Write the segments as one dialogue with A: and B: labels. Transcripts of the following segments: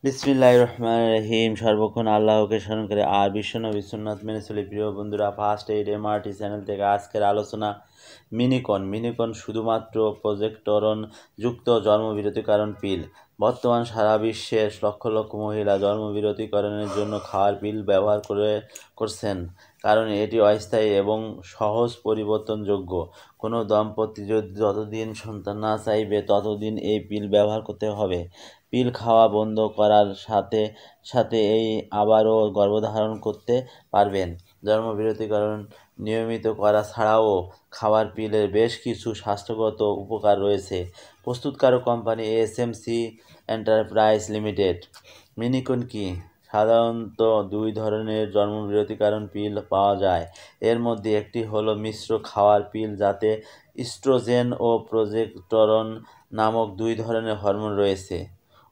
A: বিসমিল্লাহির রহমানির রহিম। সর্বক্ষণ আল্লাহকে স্মরণ করে আর বিশ্বনবী সুন্নাত মেনে চলে। প্রিয় বন্ধুরা, ফার্স্ট এইড এমআরটি চ্যানেল থেকে আজকের আলোচনা মিনিকন শুধুমাত্র প্রজেস্টেরন যুক্ত জন্মবিরতিকরণ পিল। বর্তমান সারা বিশ্বে লক্ষ লক্ষ মহিলা জন্মবিরতিকরণের জন্য খাওয়ার পিল ব্যবহার করছেন, কারণ এটি অস্থায়ী এবং সহজ পরিবর্তনযোগ্য। কোনো দম্পতি যতদিন সন্তান না চাইবে ততদিন এই পিল ব্যবহার করতে হবে। পিল খাওয়া বন্ধ করার সাথে সাথে আবারও গর্ভধারণ করতে পারবেন। জন্মবিরতিকরণ নিয়মিত করা ছাড়াও খাওয়ার পিলের বেশ কিছু স্বাস্থ্যগত উপকার রয়েছে। প্রস্তুতকারক কোম্পানি এসএমসি এন্টারপ্রাইজ লিমিটেড। মিনিকন কি? সাধারণত দুই ধরনের জন্মবিরতিকরণ পিল পাওয়া যায়। এর মধ্যে একটি হলো মিশ্র খাওয়ার পিল, যাতে ইস্ট্রোজেন ও প্রজেস্টেরন নামক দুই ধরনের হরমোন রয়েছে।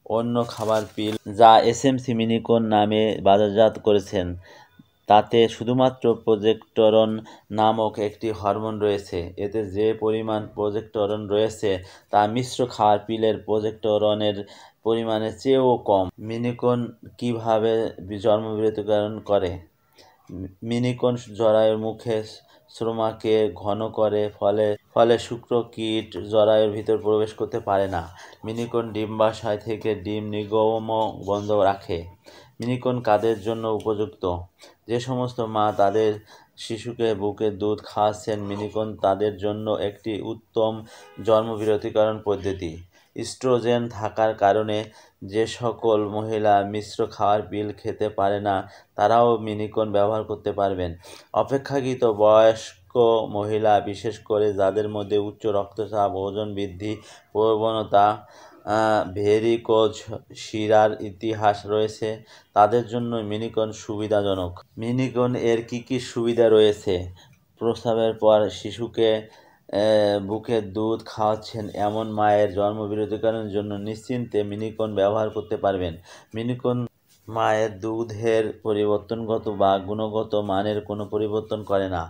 A: অন্য খাবার পিল, যা এসএমসি মিনিকন নামে বাজারজাত করেছেন, তাতে শুধুমাত্র প্রজেস্টেরন নামক একটি হরমোন রয়েছে। এতে যে পরিমাণ প্রজেস্টেরন রয়েছে তা মিশ্র খাওয়ার পিলের প্রজেস্টেরনের পরিমাণের চেয়েও কম। মিনিকন কিভাবে জন্মবিরতিকরণ করে? মিনিকন জরায়ুর মুখে শ্রোমাকে ঘন করে, ফলে শুক্রকীট জরায়ুর ভিতর প্রবেশ করতে পারে না। মিনিকন ডিম্বাশয় থেকে ডিম নির্গমন বন্ধ রাখে। মিনিকন কাদের জন্য উপযুক্ত? যে সমস্ত মা তাদের শিশুকে বুকের দুধ খাওয়াচ্ছেন, মিনিকন তাদের জন্য একটি উত্তম জন্মবিরতিকরণ পদ্ধতি। ইস্ট্রোজেন থাকার কারণে যে সকল মহিলা মিশ্র খাওয়ার পিল খেতে পারে না, তারাও মিনিকন ব্যবহার করতে পারবেন। অপেক্ষাকৃত বয়স্ক মহিলা, বিশেষ করে যাদের মধ্যে উচ্চ রক্তচাপ, ওজন বৃদ্ধি প্রবণতা, ভেরিকোজ শিরার ইতিহাস রয়েছে, তাদের জন্য মিনিকন সুবিধাজনক। মিনিকন এর কি সুবিধা রয়েছে? প্রসবের পর শিশুকে বুকের দুধ খাওয়াচ্ছেন এমন মায়ের জন্মবিরতিকরণের জন্য নিশ্চিন্তে মিনিকন ব্যবহার করতে পারবেন। মিনিকন মায়ের দুধের পরিবর্তনগত বা গুণগত মানের কোনো পরিবর্তন করে না।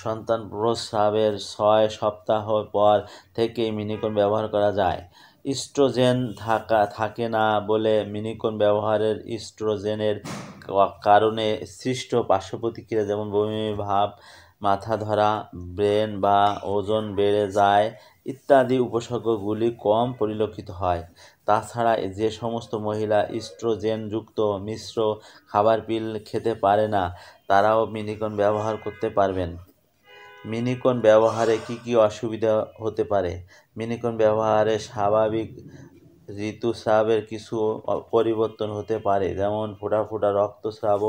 A: সন্তান প্রসবের 6 সপ্তাহ পর থেকেই মিনিকন ব্যবহার করা যায়। ইস্ট্রোজেন থাকে না বলে মিনিকন ব্যবহারের ইস্ট্রোজেনের কারণে সৃষ্ট পার্শ্বপ্রতিক্রিয়া, যেমন বমি ভাব, মাথা ধরা, ব্রেন বা ওজন বেড়ে যায় ইত্যাদি উপসর্গগুলি কম পরিলক্ষিত হয়। তাছাড়া যে সমস্ত মহিলা ইস্ট্রোজেনযুক্ত মিশ্র খাবার পিল খেতে পারে না, তারাও মিনিকন ব্যবহার করতে পারবেন। মিনিকন ব্যবহারে কি অসুবিধা হতে পারে? মিনিকন ব্যবহারে স্বাভাবিক ঋতুস্রাবের কিছু পরিবর্তন হতে পারে, যেমন ফোঁটা ফোঁটা রক্তস্রাব,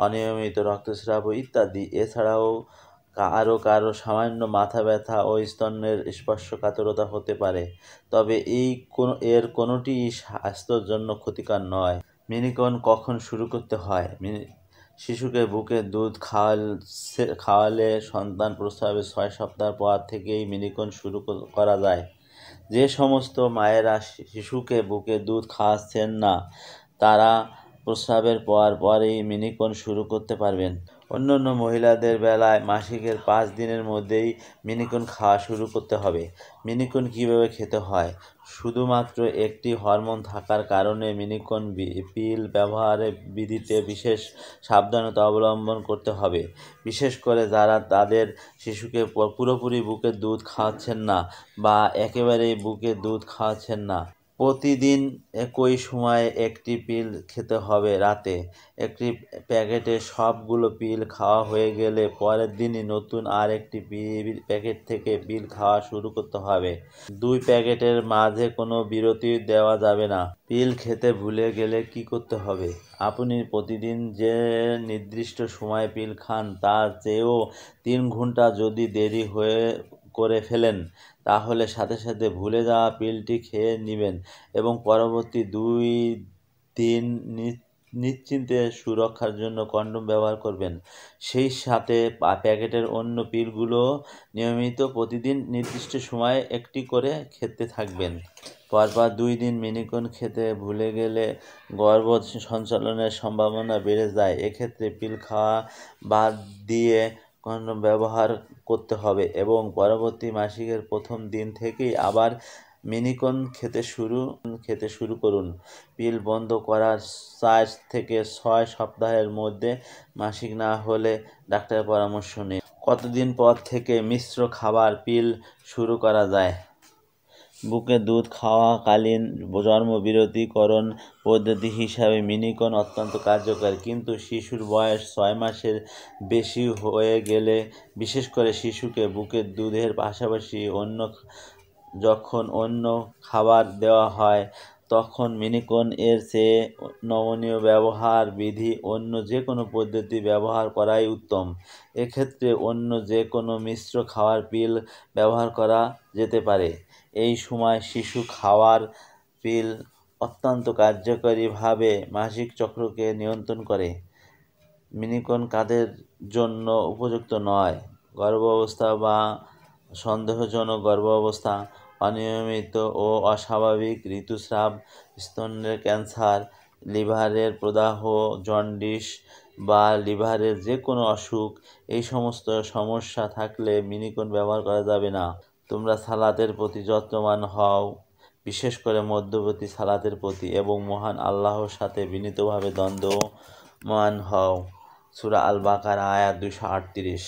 A: অনিয়মিত রক্তস্রাব ইত্যাদি। এছাড়াও কারো সামান্য মাথা ব্যথা ও স্তনের স্পর্শকাতরতা হতে পারে, তবে এর কোনোটিই স্বাস্থ্যের জন্য ক্ষতিকর নয়। মিনিকন কখন শুরু করতে হয়? শিশুকে বুকের দুধ খাওয়ালে সন্তান প্রসবের 6 সপ্তাহ পর থেকেই মিনিকন শুরু করা যায়। যে সমস্ত মায়েরা শিশুকে বুকের দুধ খাওয়াচ্ছেন না, তারা প্রসবের পরেই মিনিকন শুরু করতে পারবেন। অন্যান্য মহিলাদের বেলায় মাসিকের 5 দিনের মধ্যেই মিনিকন খাওয়া শুরু করতে হবে। মিনিকন কিভাবে খেতে হয়? শুধুমাত্র একটি হরমোন থাকার কারণে মিনিকন পিল ব্যবহারের বিধিতে বিশেষ সাবধানতা অবলম্বন করতে হবে, বিশেষ করে যারা তাদের শিশুকে পুরোপুরি বুকের দুধ খাওয়াচ্ছেন না বা একেবারেই বুকের দুধ খাওয়াচ্ছেন না। প্রতিদিন একই সময়ে একটি পিল খেতে হবে। রাতে একটি প্যাকেটে সবগুলো পিল খাওয়া হয়ে গেলে পরের দিনই নতুন আর একটি প্যাকেট থেকে পিল খাওয়া শুরু করতে হবে। 2 প্যাকেটের মাঝে কোনো বিরতি দেওয়া যাবে না। পিল খেতে ভুলে গেলে কি করতে হবে? আপনি প্রতিদিন যে নির্দিষ্ট সময়ে পিল খান তার চেয়েও 3 ঘন্টা যদি দেরি করে ফেলেন, তাহলে সাথে সাথে ভুলে যাওয়া পিলটি খেয়ে নেবেন এবং পরবর্তী 2 দিন নিশ্চিন্তে সুরক্ষার জন্য কন্ডোম ব্যবহার করবেন। সেই সাথে প্যাকেটের অন্য পিলগুলো নিয়মিত প্রতিদিন নির্দিষ্ট সময়ে একটি করে খেতে থাকবেন। পরপর 2 দিন মিনিকন খেতে ভুলে গেলে গর্ভ সঞ্চালনের সম্ভাবনা বেড়ে যায়। এক্ষেত্রে পিল খাওয়া বাদ দিয়ে কন্ডোম ব্যবহার করতে হবে এবং পরবর্তী মাসিকের প্রথম দিন থেকেই আবার মিনিকন খেতে শুরু করুন। পিল বন্ধ করার 4 থেকে 6 সপ্তাহের মধ্যে মাসিক না হলে ডাক্তারের পরামর্শ নিন। কতদিন পর থেকে মিশ্র খাবার পিল শুরু করা যায়? বুকের দুধ খাওয়াকালীন জন্মবিরতীকরণ পদ্ধতি হিসাবে মিনিকন অত্যন্ত কার্যকর, কিন্তু শিশুর বয়স 6 মাসের বেশি হয়ে গেলে, বিশেষ করে শিশুকে বুকের দুধের পাশাপাশি যখন অন্য খাবার দেওয়া হয়, তখন মিনিকন এর চেয়ে নমনীয় ব্যবহার বিধি অন্য যে কোনো পদ্ধতি ব্যবহার করাই উত্তম। এক্ষেত্রে অন্য যে কোনো মিশ্র খাওয়ার পিল ব্যবহার করা যেতে পারে। এই সময় শিশু খাওয়ার পিল অত্যন্ত কার্যকরীভাবে মাসিক চক্রকে নিয়ন্ত্রণ করে। মিনিকন কাদের জন্য উপযুক্ত নয়? গর্ভাবস্থা বা সন্দেহজনক গর্ভাবস্থা, অনিয়মিত ও অস্বাভাবিক ঋতুস্রাব, স্তনের ক্যান্সার, লিভারের প্রদাহ, জন্ডিস বা লিভারের যে কোনো অসুখ, এই সমস্ত সমস্যা থাকলে মিনিকন ব্যবহার করা যাবে না। তোমরা সালাতের প্রতি যত্নবান হও, বিশেষ করে মধ্যবর্তী সালাতের প্রতি, এবং মহান আল্লাহর সাথে বিনীতভাবে দ্বন্দ্বমান হও। সূরা আল বাকারা আয়াত 238।